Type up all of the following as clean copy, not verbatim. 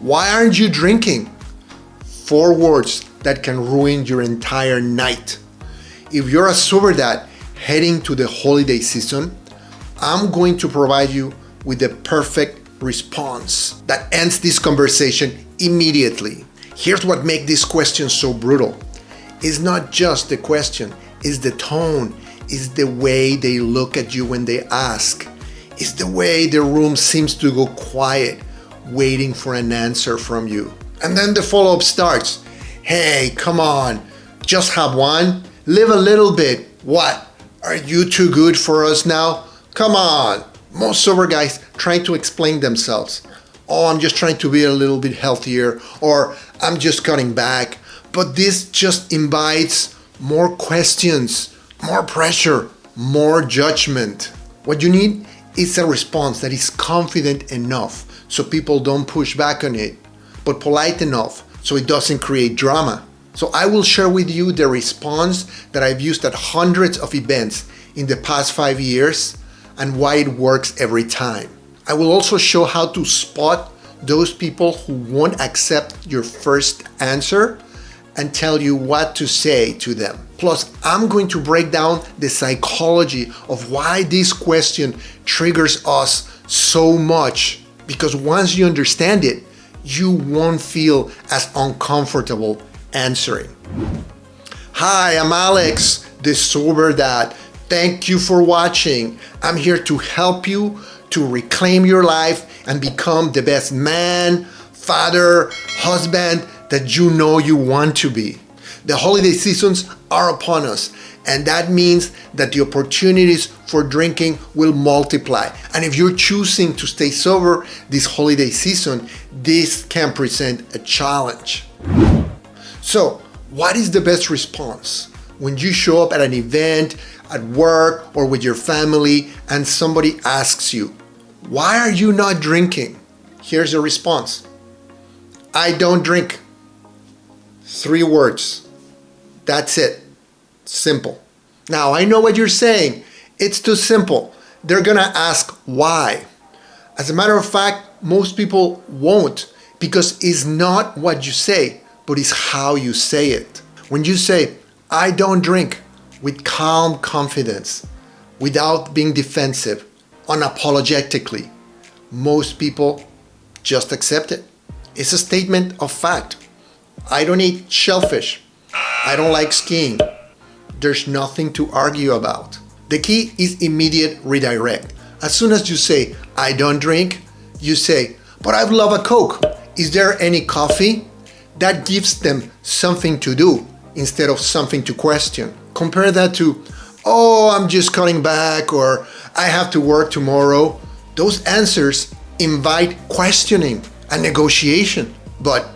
Why aren't you drinking? 4 words that can ruin your entire night. If you're a sober dad heading to the holiday season, I'm going to provide you with the perfect response that ends this conversation immediately. Here's what makes this question so brutal. It's not just the question, it's the tone, it's the way they look at you when they ask. It's the way the room seems to go quiet, waiting for an answer from you. And then the follow-up starts. Hey, come on, just have one? Live a little bit. What? Are you too good for us now? Come on. Most sober guys try to explain themselves. Oh, I'm just trying to be a little bit healthier, or I'm just cutting back. But this just invites more questions, more pressure, more judgment. What you need is a response that is confident enough so people don't push back on it, but polite enough so it doesn't create drama. So I will share with you the response that I've used at hundreds of events in the past 5 years and why it works every time. I will also show how to spot those people who won't accept your first answer and tell you what to say to them. Plus, I'm going to break down the psychology of why this question triggers us so much, because once you understand it, you won't feel as uncomfortable answering. Hi, I'm Alex, the sober dad. Thank you for watching. I'm here to help you to reclaim your life and become the best man, father, husband that you know you want to be. The holiday seasons are upon us, and that means that the opportunities for drinking will multiply. And if you're choosing to stay sober this holiday season, this can present a challenge. So, what is the best response when you show up at an event, at work, or with your family, and somebody asks you, why are you not drinking? Here's the response. I don't drink. 3 words. That's it. Simple. Now, I know what you're saying. It's too simple. They're gonna ask why. As a matter of fact, most people won't, because it's not what you say, but it's how you say it. When you say, I don't drink, with calm confidence, without being defensive, unapologetically, most people just accept it. It's a statement of fact. I don't eat shellfish. I don't like skiing. There's nothing to argue about. The key is immediate redirect. As soon as you say, I don't drink, you say, but I love a Coke. Is there any coffee? That gives them something to do instead of something to question. Compare that to, oh, I'm just cutting back, or I have to work tomorrow. Those answers invite questioning and negotiation. But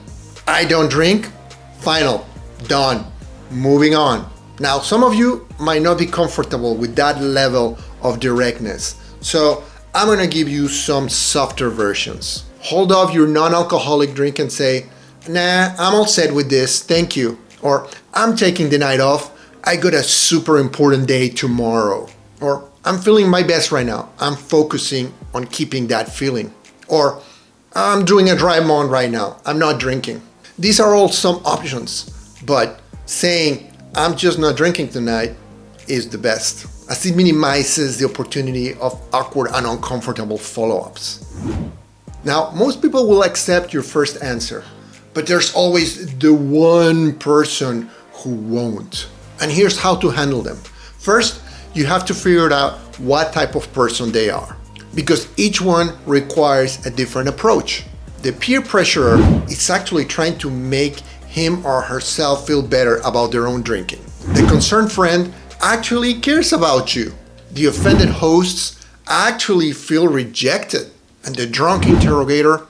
I don't drink, final, done, moving on. Now, some of you might not be comfortable with that level of directness. So I'm gonna give you some softer versions. Hold off your non-alcoholic drink and say, nah, I'm all set with this, thank you. Or I'm taking the night off, I got a super important day tomorrow. Or I'm feeling my best right now, I'm focusing on keeping that feeling. Or I'm doing a dry month right now, I'm not drinking. These are all some options, but saying I'm just not drinking tonight is the best, as it minimizes the opportunity of awkward and uncomfortable follow-ups. Now, most people will accept your first answer, but there's always the one person who won't. And here's how to handle them. First, you have to figure out what type of person they are, because each one requires a different approach. The peer pressurer is actually trying to make him or herself feel better about their own drinking. The concerned friend actually cares about you. The offended hosts actually feel rejected. And the drunk interrogator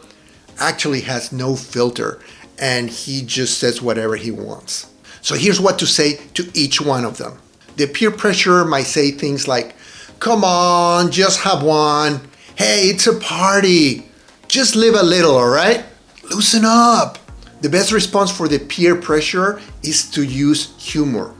actually has no filter and he just says whatever he wants. So here's what to say to each one of them. The peer pressurer might say things like, come on, just have one. Hey, it's a party. Just live a little, all right? Loosen up. The best response for the peer pressure is to use humor.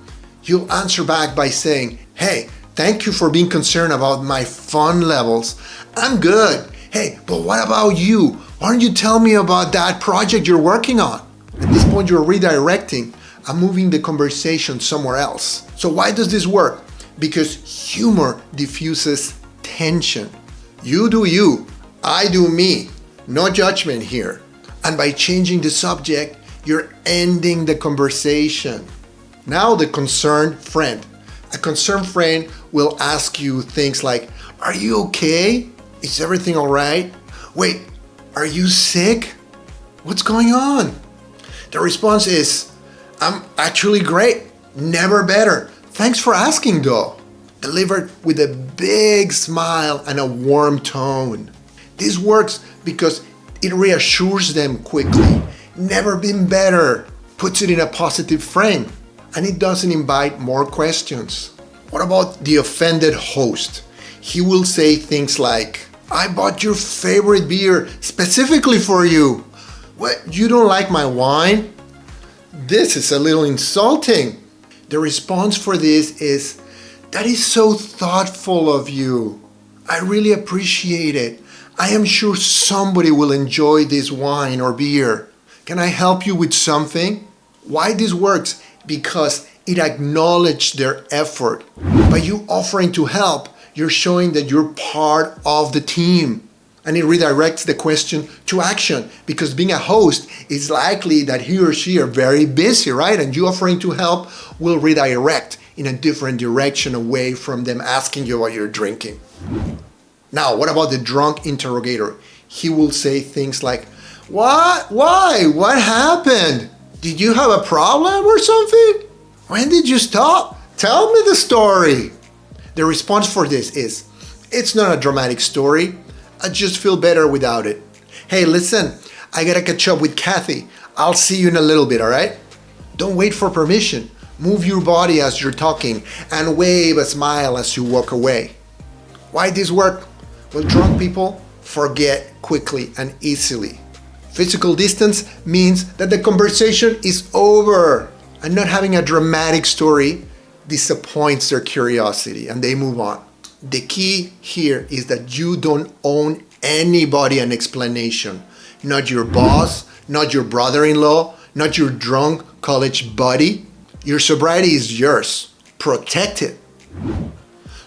You'll answer back by saying, hey, thank you for being concerned about my fun levels. I'm good. Hey, but what about you? Why don't you tell me about that project you're working on? At this point, you're redirecting and moving the conversation somewhere else. So why does this work? Because humor diffuses tension. You do you, I do me. No judgment here. And by changing the subject, you're ending the conversation. Now the concerned friend. A concerned friend will ask you things like, are you okay? Is everything all right? Wait, are you sick? What's going on? The response is, I'm actually great, never better. Thanks for asking though. Delivered with a big smile and a warm tone. This works because it reassures them quickly. Never been better. Puts it in a positive frame. And it doesn't invite more questions. What about the offended host? He will say things like, I bought your favorite beer specifically for you. What, you don't like my wine? This is a little insulting. The response for this is, that is so thoughtful of you. I really appreciate it. I am sure somebody will enjoy this wine or beer. Can I help you with something? Why this works? Because it acknowledges their effort. By you offering to help, you're showing that you're part of the team. And it redirects the question to action, because being a host is likely that he or she are very busy, right? And you offering to help will redirect in a different direction away from them asking you what you're drinking. Now, what about the drunk interrogator? He will say things like, what? Why? What happened? Did you have a problem or something? When did you stop? Tell me the story. The response for this is, it's not a dramatic story. I just feel better without it. Hey, listen, I gotta catch up with Kathy. I'll see you in a little bit, all right? Don't wait for permission. Move your body as you're talking and wave a smile as you walk away. Why this work? Well, drunk people forget quickly and easily. Physical distance means that the conversation is over, and not having a dramatic story disappoints their curiosity and they move on. The key here is that you don't owe anybody an explanation. Not your boss, not your brother-in-law, not your drunk college buddy. Your sobriety is yours. Protect it.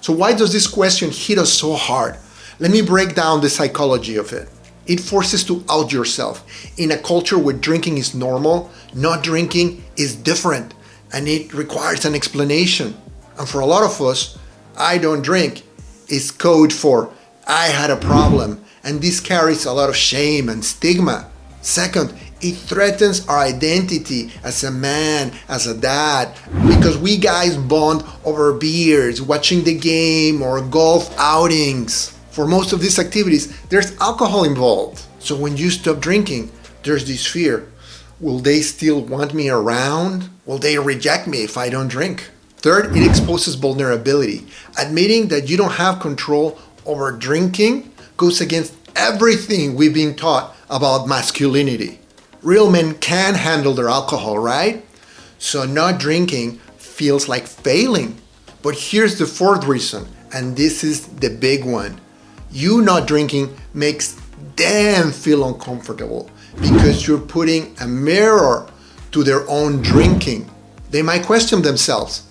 So why does this question hit us so hard? Let me break down the psychology of it. It forces to out yourself. In a culture where drinking is normal, not drinking is different, and it requires an explanation. And for a lot of us, I don't drink is code for I had a problem, and this carries a lot of shame and stigma. Second, it threatens our identity as a man, as a dad, because we guys bond over beers, watching the game, or golf outings. For most of these activities, there's alcohol involved. So when you stop drinking, there's this fear. Will they still want me around? Will they reject me if I don't drink? Third, it exposes vulnerability. Admitting that you don't have control over drinking goes against everything we've been taught about masculinity. Real men can handle their alcohol, right? So not drinking feels like failing. But here's the fourth reason, and this is the big one. You not drinking makes them feel uncomfortable because you're putting a mirror to their own drinking. They might question themselves.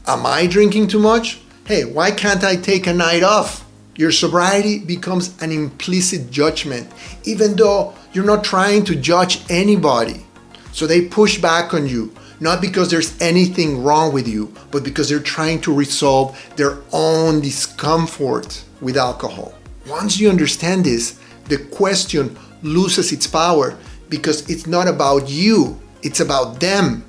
Am I drinking too much? Hey, why can't I take a night off? Your sobriety becomes an implicit judgment, even though you're not trying to judge anybody. So they push back on you, not because there's anything wrong with you, but because they're trying to resolve their own discomfort with alcohol. Once you understand this, the question loses its power because it's not about you, it's about them.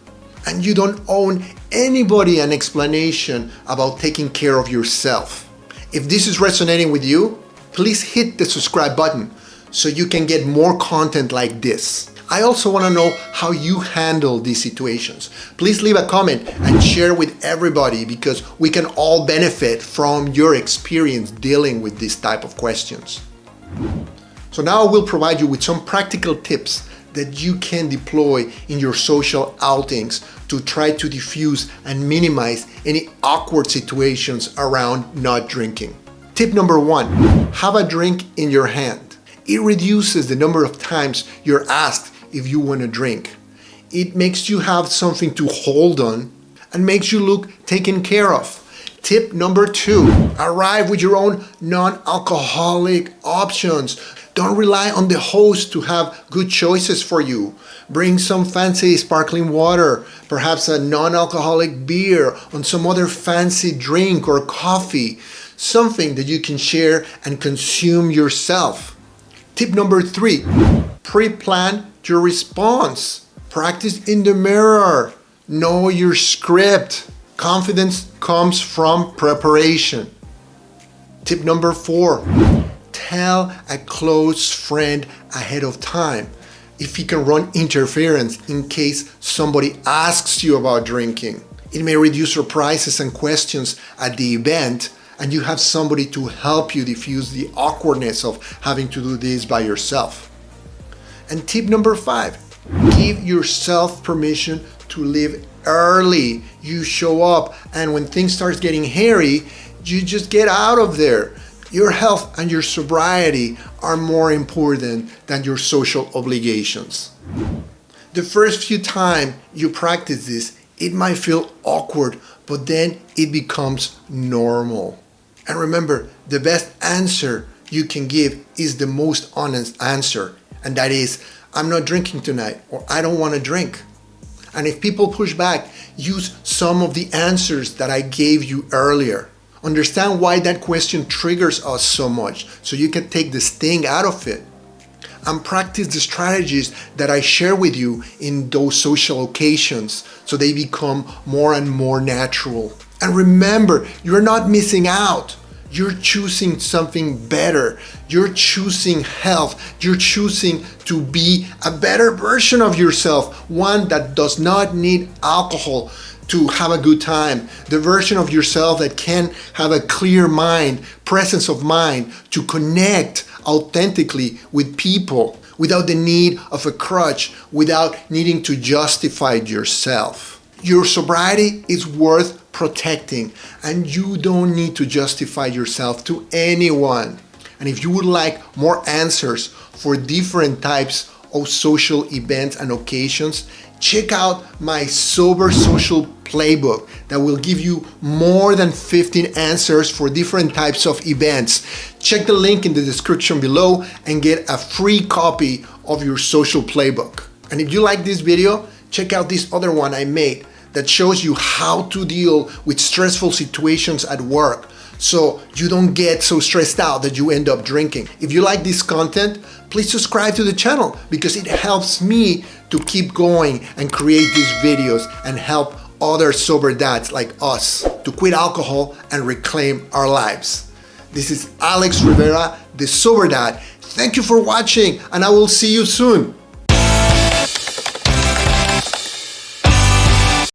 And you don't owe anybody an explanation about taking care of yourself. If this is resonating with you, please hit the subscribe button so you can get more content like this. I also want to know how you handle these situations. Please leave a comment and share with everybody because we can all benefit from your experience dealing with this type of questions. So now I will provide you with some practical tips that you can deploy in your social outings to try to diffuse and minimize any awkward situations around not drinking. Tip number 1, have a drink in your hand. It reduces the number of times you're asked if you want to drink. It makes you have something to hold on and makes you look taken care of. Tip number 2, arrive with your own non-alcoholic options. Don't rely on the host to have good choices for you. Bring some fancy sparkling water, perhaps a non-alcoholic beer, on some other fancy drink or coffee, something that you can share and consume yourself. Tip number 3, pre-plan your response. Practice in the mirror. Know your script. Confidence comes from preparation. Tip number 4, tell a close friend ahead of time if he can run interference in case somebody asks you about drinking. It may reduce surprises and questions at the event, and you have somebody to help you diffuse the awkwardness of having to do this by yourself. And tip number 5, give yourself permission to leave early. You show up, and when things start getting hairy, you just get out of there. Your health and your sobriety are more important than your social obligations. The first few times you practice this, it might feel awkward, but then it becomes normal. And remember, the best answer you can give is the most honest answer. And that is, I'm not drinking tonight, or I don't want to drink. And if people push back, use some of the answers that I gave you earlier. Understand why that question triggers us so much, so you can take the sting out of it. And practice the strategies that I share with you in those social occasions, so they become more and more natural. And remember, you're not missing out. You're choosing something better. You're choosing health. You're choosing to be a better version of yourself, one that does not need alcohol to have a good time. The version of yourself that can have a clear mind, presence of mind, to connect authentically with people without the need of a crutch, without needing to justify yourself. Your sobriety is worth protecting, and you don't need to justify yourself to anyone. And if you would like more answers for different types of social events and occasions, check out my Sober Social Playbook that will give you more than 15 answers for different types of events. Check the link in the description below and get a free copy of your social playbook. And if you like this video, check out this other one I made that shows you how to deal with stressful situations at work, so you don't get so stressed out that you end up drinking. If you like this content, please subscribe to the channel, because it helps me to keep going and create these videos and help other sober dads like us to quit alcohol and reclaim our lives. This is Alex Rivera, the Sober Dad. Thank you for watching, and I will see you soon.